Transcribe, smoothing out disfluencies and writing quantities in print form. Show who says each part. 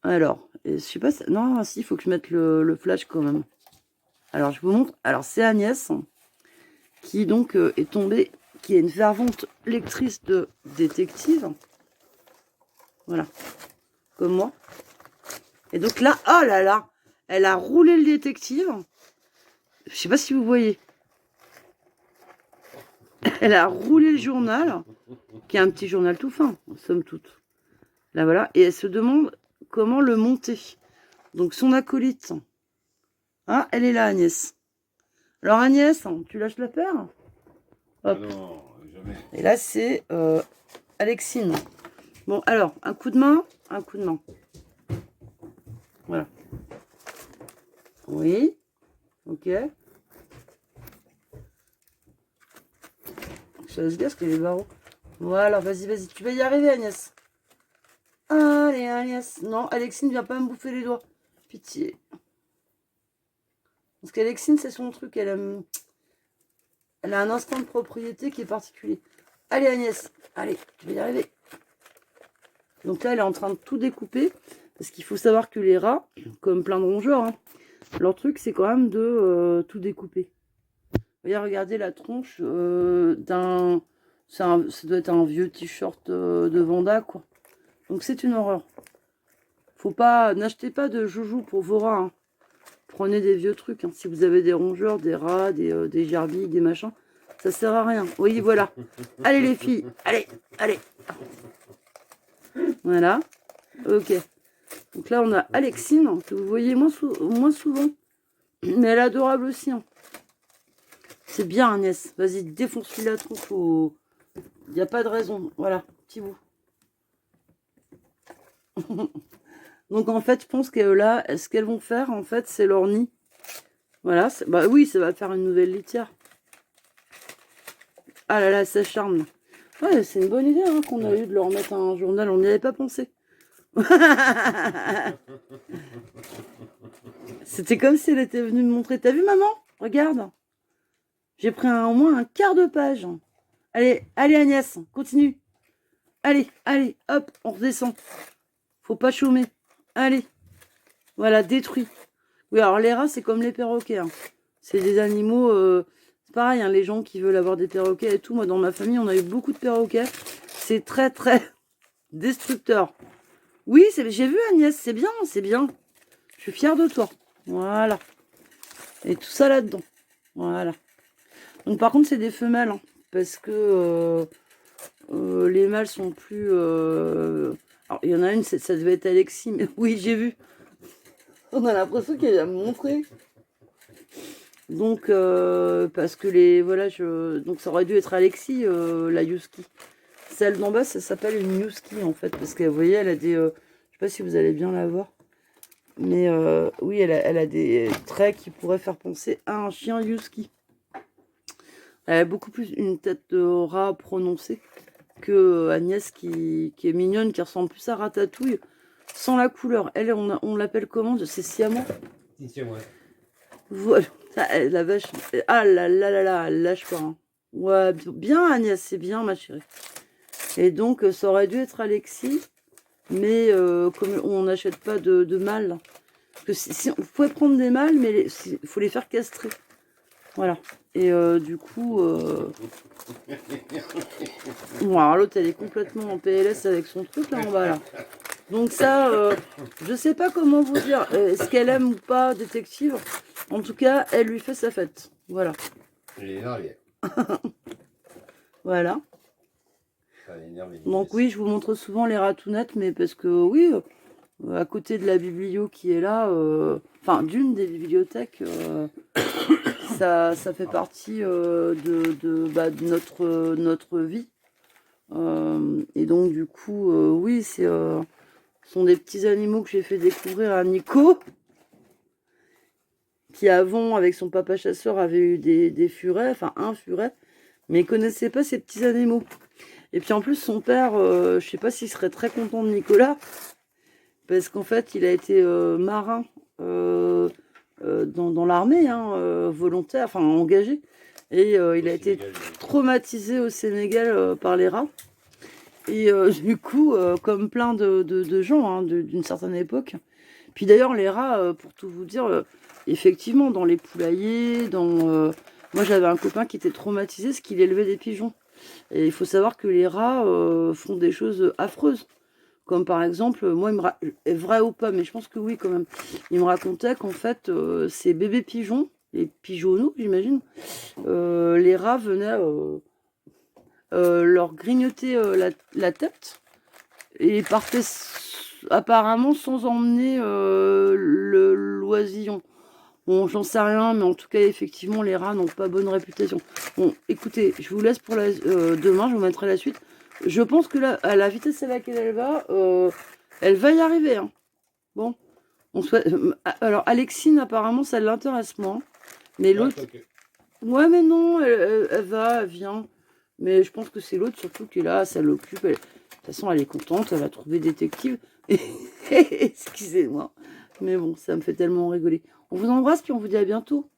Speaker 1: Alors, je sais pas... Non, si, il faut que je mette le flash quand même. Alors, je vous montre. Alors, c'est Agnès qui, donc, est tombée... Qui est une fervente lectrice de détective. Voilà. Comme moi. Et donc là, oh là là, elle a roulé le détective. Je sais pas si vous voyez. Elle a roulé le journal, qui est un petit journal tout fin, somme toute. Là voilà, et elle se demande comment le monter. Donc son acolyte. Ah, elle est là, Agnès. Alors Agnès, tu lâches la paire. Hop.
Speaker 2: Non, jamais.
Speaker 1: Et là, c'est Alexine. Bon, alors, un coup de main, un coup de main. Voilà. Oui. Ok. Ça se gasse que les barreaux. Voilà, vas-y, vas-y. Tu vas y arriver, Agnès. Allez, Agnès. Non, Alexine ne vient pas me bouffer les doigts. Pitié. Parce qu'Alexine, c'est son truc. Elle a un instinct de propriété qui est particulier. Allez, Agnès. Allez, tu vas y arriver. Donc là, elle est en train de tout découper. Parce qu'il faut savoir que les rats, comme plein de rongeurs, hein, leur truc, c'est quand même de tout découper. Regardez la tronche d'un... Ça doit être un vieux t-shirt de Vanda, quoi. Donc c'est une horreur. Faut pas... N'achetez pas de joujoux pour vos rats. Hein. Prenez des vieux trucs. Hein. Si vous avez des rongeurs, des rats, des gerbilles, des machins, ça sert à rien. Oui, voilà. Allez les filles. Allez, allez. Voilà. Ok. Donc là, on a Alexine, que vous voyez moins souvent. Mais elle est adorable aussi. Hein. C'est bien, Agnès. Vas-y, défonce-lui la tronche. Il n'y a pas de raison. Voilà, petit bout. Donc, en fait, je pense que là, ce qu'elles vont faire, en fait, c'est leur nid. Voilà. Bah oui, ça va faire une nouvelle litière. Ah là là, ça charme. Ouais, c'est une bonne idée hein, qu'on a eu de leur mettre un journal. On n'y avait pas pensé. C'était comme si elle était venue me montrer. T'as vu, maman? Regarde. J'ai pris au moins un quart de page. Allez, allez Agnès, continue. Allez, allez, hop, on redescend. Faut pas chômer. Allez. Voilà, détruit. Oui, alors les rats, c'est comme les perroquets. Hein. C'est des animaux... c'est pareil, hein, les gens qui veulent avoir des perroquets et tout. Moi, dans ma famille, on a eu beaucoup de perroquets. C'est très, très destructeur. Oui, j'ai vu Agnès, c'est bien, c'est bien. Je suis fière de toi. Voilà. Et tout ça là-dedans. Voilà. Donc par contre, c'est des femelles. Hein, parce que les mâles sont plus... Alors, il y en a une, ça devait être Alexis. Mais oui, j'ai vu. On a l'impression qu'elle a montré. Donc, parce que les... Voilà, donc ça aurait dû être Alexis, la Yuski. Celle d'en bas, ça s'appelle une Yuski, en fait. Parce que, vous voyez, elle a des... je sais pas si vous allez bien la voir. Mais oui, elle a des traits qui pourraient faire penser à un chien Yuski. Elle a beaucoup plus une tête de rat prononcée que Agnès qui est mignonne, qui ressemble plus à Ratatouille, sans la couleur. Elle, on l'appelle comment? C'est siamois.
Speaker 2: C'est siamois.
Speaker 1: Voilà. La vache. Ah là là là là, elle lâche pas. Hein. Ouais, bien Agnès, c'est bien ma chérie. Et donc, ça aurait dû être Alexis, mais comme on n'achète pas de mâles. Parce que si, vous pouvez prendre des mâles, mais il faut les faire castrer. Voilà. Et du coup... Bon, alors l'autre, elle est complètement en PLS avec son truc là en bas là. Donc ça, je sais pas comment vous dire. Est-ce qu'elle aime ou pas détective? En tout cas, elle lui fait sa fête. Voilà.
Speaker 2: Elle est énervée.
Speaker 1: Voilà.
Speaker 2: Elle est énervée.
Speaker 1: Donc oui, je vous montre souvent les ratounettes, mais parce que oui, à côté de la biblio qui est là, enfin d'une des bibliothèques, ça fait partie de notre vie. Et donc du coup, oui, ce sont des petits animaux que j'ai fait découvrir à Nico, qui avant, avec son papa chasseur, avait eu des furets, enfin un furet, mais il connaissait pas ces petits animaux. Et puis en plus, son père, je sais pas s'il serait très content de Nicolas, parce qu'en fait, il a été marin dans l'armée, hein, volontaire, enfin engagé. Et il a été traumatisé au Sénégal par les rats. Et du coup, comme plein de gens hein, d'une certaine époque. Puis d'ailleurs, les rats, pour tout vous dire, effectivement, dans les poulaillers, moi j'avais un copain qui était traumatisé parce qu'il élevait des pigeons. Et il faut savoir que les rats font des choses affreuses. Comme par exemple, moi, vrai ou pas, mais je pense que oui quand même. Il me racontait qu'en fait, ces bébés pigeons, les pigeonneaux, j'imagine, les rats venaient leur grignoter la tête et partaient apparemment sans emmener l'oisillon. Bon, j'en sais rien, mais en tout cas, effectivement, les rats n'ont pas bonne réputation. Bon, écoutez, je vous laisse pour demain, je vous mettrai la suite. Je pense que là, à la vitesse à laquelle elle va y arriver. Hein. Bon, alors Alexine, apparemment, ça l'intéresse moins. Mais l'autre... Ouais, mais non, elle vient. Mais je pense que c'est l'autre surtout qui est là, ça l'occupe. De toute façon, elle est contente, elle va trouver détective. Excusez-moi. Mais bon, ça me fait tellement rigoler. On vous embrasse, puis on vous dit à bientôt.